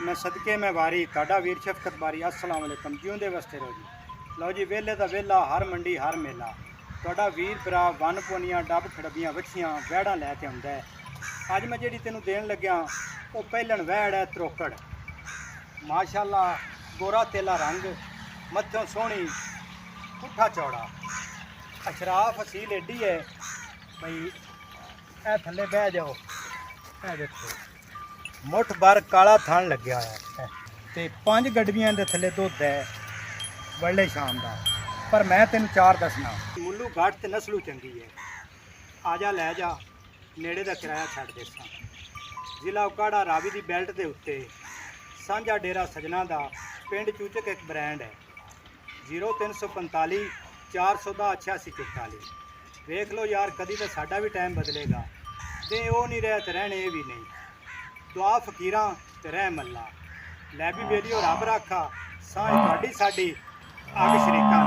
मैं सदके में वारी ताड़ा वीर शफकत बारी अस्सलाम वालेकुम जिउंदे वसते रहो जी। लो जी वेले दा वेला हर मंडी हर मेला ताड़ा वीर भरा वन पोनियां डब खड़बियां वछियां वैड़ा लैके आउंदा है। अज मैं जेहड़ी तेनू देन लग्या वो पहलन वैड़ है त्रोकड़ माशाअल्लाह गोरा तेला रंग मत्थों सोहनी पुट्ठा चौड़ा अशराफ असील एडी है भाई ए थले बह जाओ ए देखो मुठ भर काला थण लग्या है ते 5 गडबियां दे थले दुध है बड़े शाम का। पर मैं तेन 4 दसना मुल्लू घाट ते नस्लू चंगी है आजा लै जा नेड़े दा किराया छड्ड देसां। जिला उकाड़ा रावी दी बैल्ट दे उत्ते सांझा डेरा सजना दा पिंड चूचक एक ब्रांड है 0345 400 8844। वेख लो यार कदी तो साडा भी टाइम बदलेगा ते वो नहीं रहा तो रहने भी नहीं। दुआ फकीरां ते रह मल्ला लै भी बेलियो रब राखा साई साडी अग शरीकां।